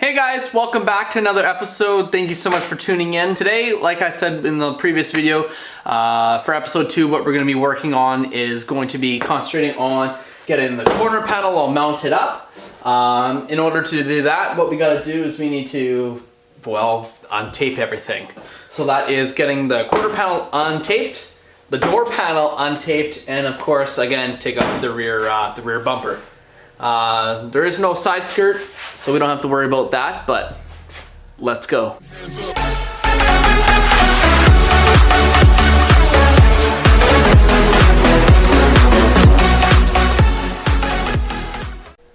Hey guys, welcome back to another episode. Thank you so much for tuning in. Today, like I said in the previous video, for episode 2, what we're going to be working on is going to be concentrating on getting the corner panel all mounted up. In order to do that, what we got to do is we need to, well, untape everything. So that is getting the quarter panel untaped, the door panel untaped, and of course, again, take off the rear bumper. There is no side skirt, so we don't have to worry about that, but let's go.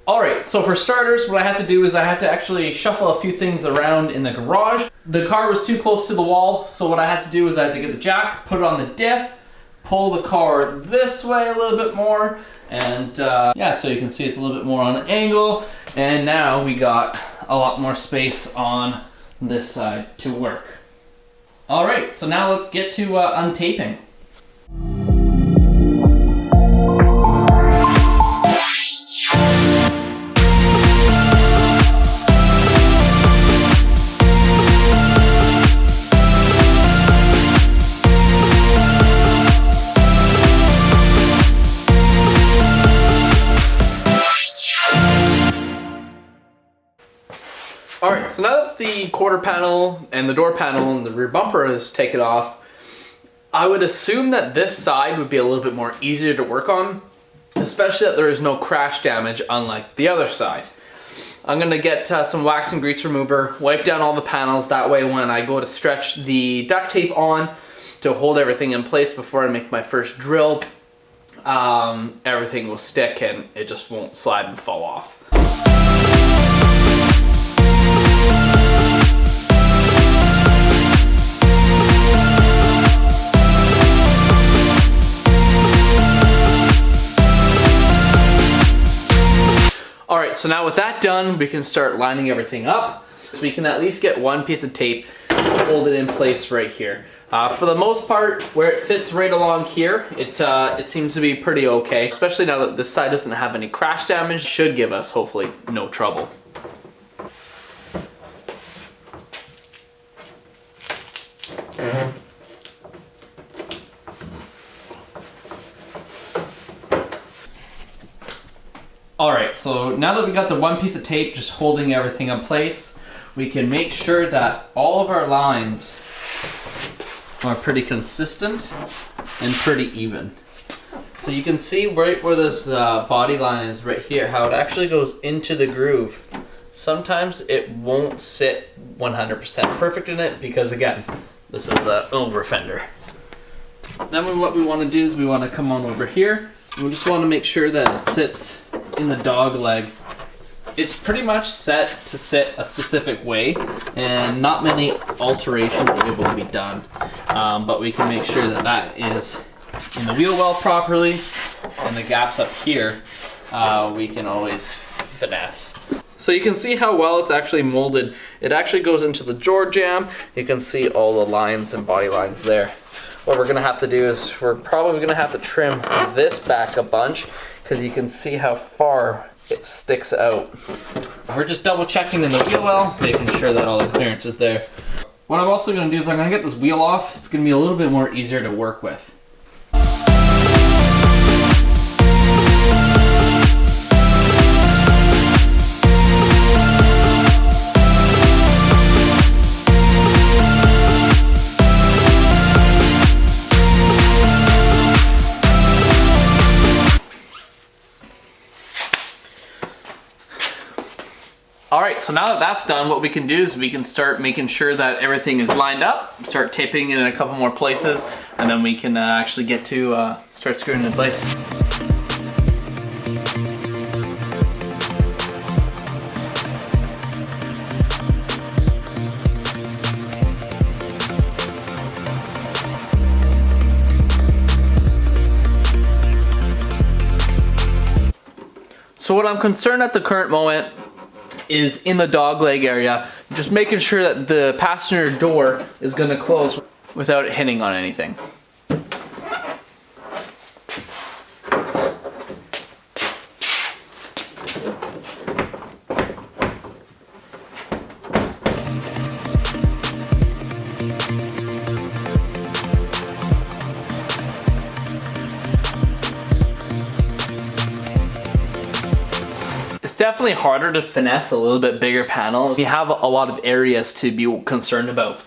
Alright, so for starters, what I had to do is I had to actually shuffle a few things around in the garage. The car was too close to the wall, so what I had to do is I had to get the jack, put it on the diff, pull the car this way a little bit more, and yeah, so you can see it's a little bit more on an angle, and now we got a lot more space on this side to work. Alright, so now let's get to untaping. Alright, so now that the quarter panel and the door panel and the rear bumper is taken off, I would assume that this side would be a little bit more easier to work on, especially that there is no crash damage unlike the other side. I'm going to get some wax and grease remover, wipe down all the panels, that way when I go to stretch the duct tape on to hold everything in place before I make my first drill, everything will stick and it just won't slide and fall off. Alright, so now with that done, we can start lining everything up. So we can at least get one piece of tape, hold it in place right here. For the most part, where it fits right along here, it seems to be pretty okay. Especially now that this side doesn't have any crash damage, should give us, hopefully, no trouble. Alright, so now that we got the one piece of tape just holding everything in place, we can make sure that all of our lines are pretty consistent and pretty even. So you can see right where this body line is right here, how it actually goes into the groove. Sometimes it won't sit 100% perfect in it because, again, this is the over fender. Then what we want to do is we want to come on over here. We just want to make sure that it sits in the dog leg. It's pretty much set to sit a specific way, and not many alterations are able to be done. But we can make sure that that is in the wheel well properly, and the gaps up here we can always finesse. So you can see how well it's actually molded. It actually goes into the door jamb. You can see all the lines and body lines there. What we're gonna have to do is we're probably gonna have to trim this back a bunch because you can see how far it sticks out. We're just double checking in the wheel well, making sure that all the clearance is there. What I'm also gonna do is I'm gonna get this wheel off. It's gonna be a little bit more easier to work with. Alright, so now that that's done, what we can do is we can start making sure that everything is lined up, start taping it in a couple more places, and then we can actually get to start screwing it in place. So what I'm concerned at the current moment is in the dog leg area, just making sure that the passenger door is going to close without it hitting on anything. definitely harder to finesse a little bit bigger panel. You have a lot of areas to be concerned about.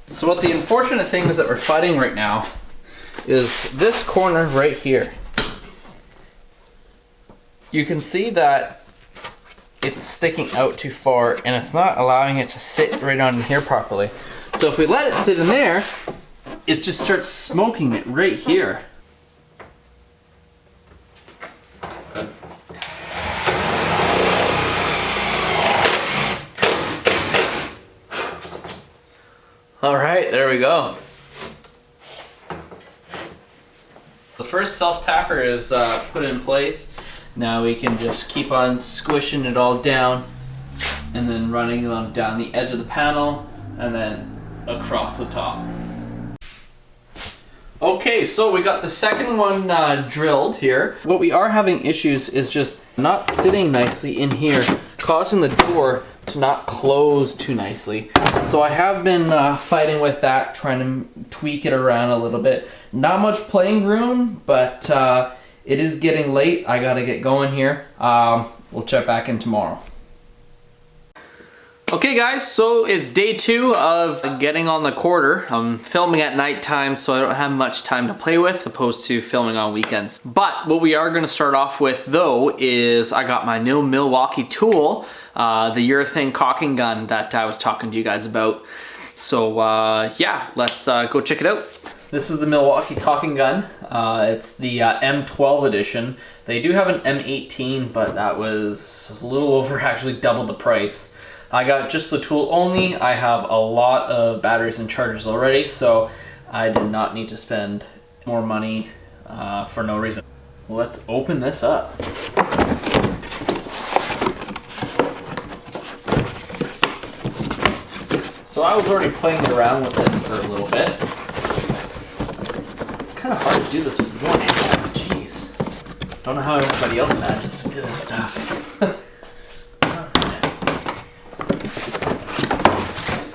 So what the unfortunate thing is that we're fighting right now is this corner right here. You can see that it's sticking out too far and it's not allowing it to sit right on here properly. So if we let it sit in there, it just starts smoking it right here. All right, there we go. The first self-tapper is put in place. Now we can just keep on squishing it all down and then running them down the edge of the panel and then across the top. Okay, so we got the second one drilled here. What we are having issues is just not sitting nicely in here, causing the door to not close too nicely. So I have been fighting with that, trying to tweak it around a little bit. Not much playing room, but it is getting late. I gotta get going here. We'll check back in tomorrow. Okay guys, so it's day 2 of getting on the quarter. I'm filming at nighttime, so I don't have much time to play with, opposed to filming on weekends. But what we are gonna start off with though is I got my new Milwaukee tool, the urethane caulking gun that I was talking to you guys about. So yeah, let's go check it out. This is the Milwaukee caulking gun. It's the M12 edition. They do have an M18, but that was a little over actually double the price. I got just the tool only. I have a lot of batteries and chargers already, so I did not need to spend more money for no reason. Let's open this up. So I was already playing around with it for a little bit. It's kind of hard to do this with one hand. Jeez. Don't know how everybody else manages to do this stuff.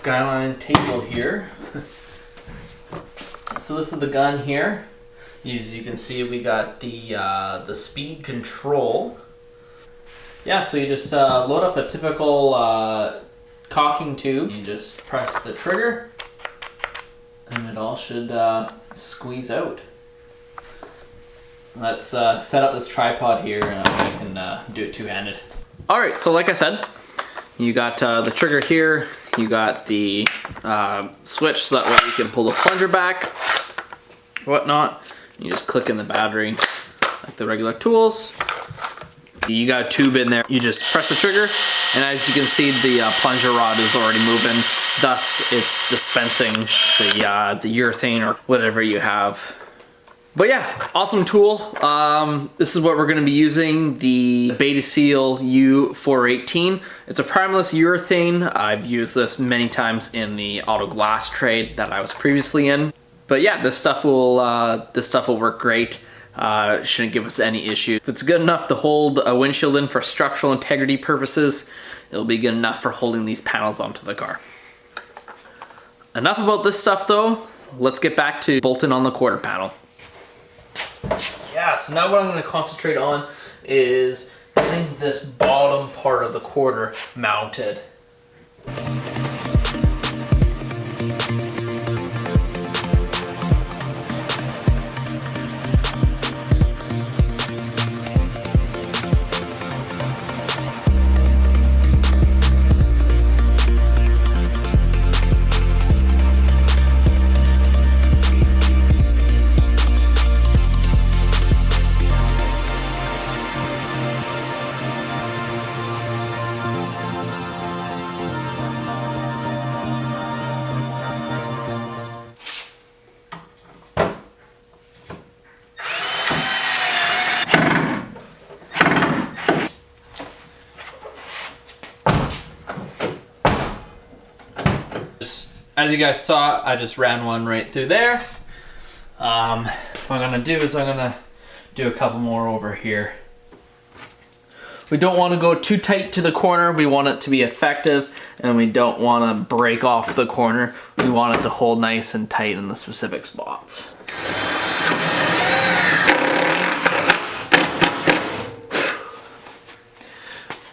Skyline table here. So this is the gun here. As you can see, we got the speed control. Yeah, so you just load up a typical caulking tube. You just press the trigger, and it all should squeeze out. Let's set up this tripod here, and I can do it two-handed. All right, so like I said, you got the trigger here. You got the switch so that way you can pull the plunger back, whatnot. You just click in the battery like the regular tools. You got a tube in there. You just press the trigger, and as you can see, the plunger rod is already moving. Thus, it's dispensing the urethane or whatever you have. But yeah, awesome tool. This is what we're going to be using, the Beta Seal U418. It's a primeless urethane. I've used this many times in the auto glass trade that I was previously in. But yeah, this stuff will work great. Shouldn't give us any issue. If it's good enough to hold a windshield in for structural integrity purposes, it'll be good enough for holding these panels onto the car. Enough about this stuff though. Let's get back to bolting on the quarter panel. Yeah, so now what I'm going to concentrate on is getting this bottom part of the quarter mounted. As you guys saw, I just ran one right through there. what I'm gonna do is I'm gonna do a couple more over here. We don't want to go too tight to the corner. We want it to be effective, and we don't want to break off the corner. We want it to hold nice and tight in the specific spots.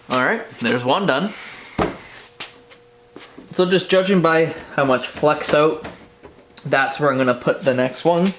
All right, there's one done. So just judging by how much flex out, that's where I'm gonna put the next one.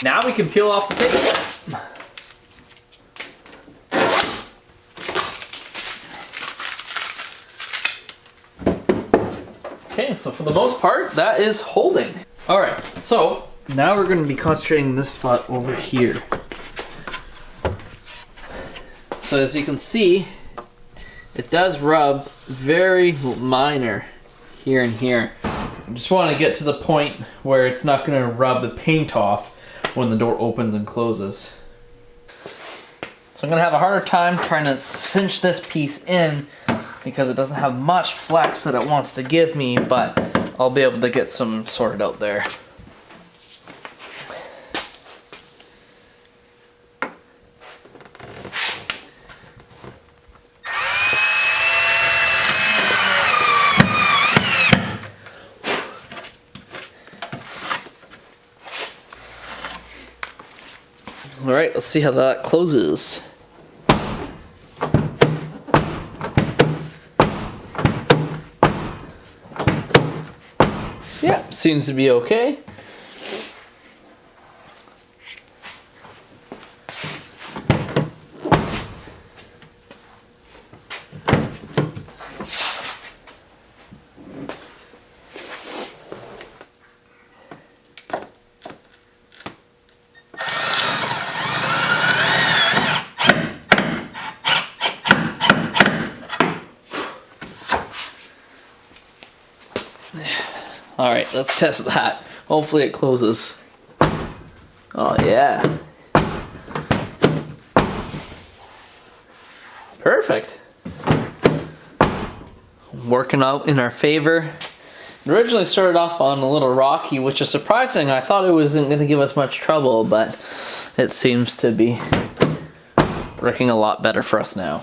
Now we can peel off the tape. Okay, so for the most part, that is holding. All right, so now we're going to be concentrating this spot over here. So as you can see, it does rub very minor here and here. I just want to get to the point where it's not going to rub the paint off when the door opens and closes. So I'm gonna have a harder time trying to cinch this piece in because it doesn't have much flex that it wants to give me, but I'll be able to get some sorted out there. All right, let's see how that closes. So yeah, seems to be okay. All right, let's test that. Hopefully it closes. Oh yeah. Perfect. Working out in our favor. It originally started off on a little rocky, which is surprising. I thought it wasn't going to give us much trouble, but it seems to be working a lot better for us now.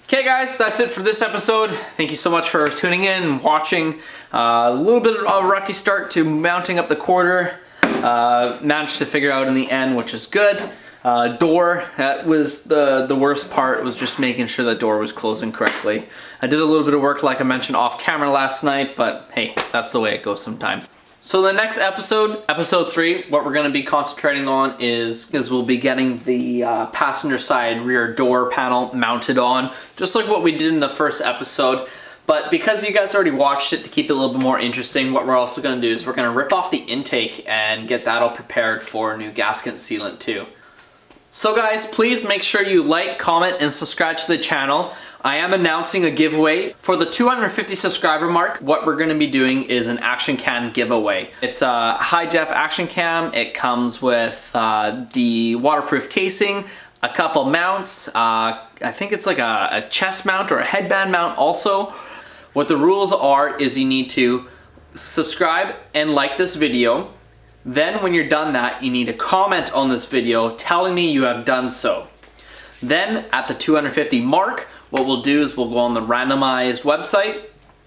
Okay guys, that's it for this episode. Thank you so much for tuning in and watching. A little bit of a rocky start to mounting up the quarter. Managed to figure out in the end, which is good. Door, that was the worst part, was just making sure the door was closing correctly. I did a little bit of work, like I mentioned, off camera last night, but hey, that's the way it goes sometimes. So the next episode, episode 3, what we're going to be concentrating on is we'll be getting the passenger side rear door panel mounted on, just like what we did in the first episode. But because you guys already watched it, to keep it a little bit more interesting, what we're also going to do is we're going to rip off the intake and get that all prepared for new gasket sealant too. So guys, please make sure you like, comment, and subscribe to the channel. I am announcing a giveaway. For the 250 subscriber mark, what we're gonna be doing is an action cam giveaway. It's a high def action cam. It comes with the waterproof casing, a couple mounts. I think it's like a chest mount or a headband mount also. What the rules are is you need to subscribe and like this video. Then when you're done that, you need to comment on this video telling me you have done so. Then at the 250 mark, what we'll do is we'll go on the randomized website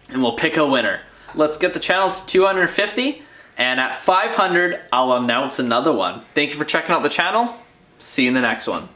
and we'll pick a winner. Let's get the channel to 250, and at 500, I'll announce another one. Thank you for checking out the channel. See you in the next one.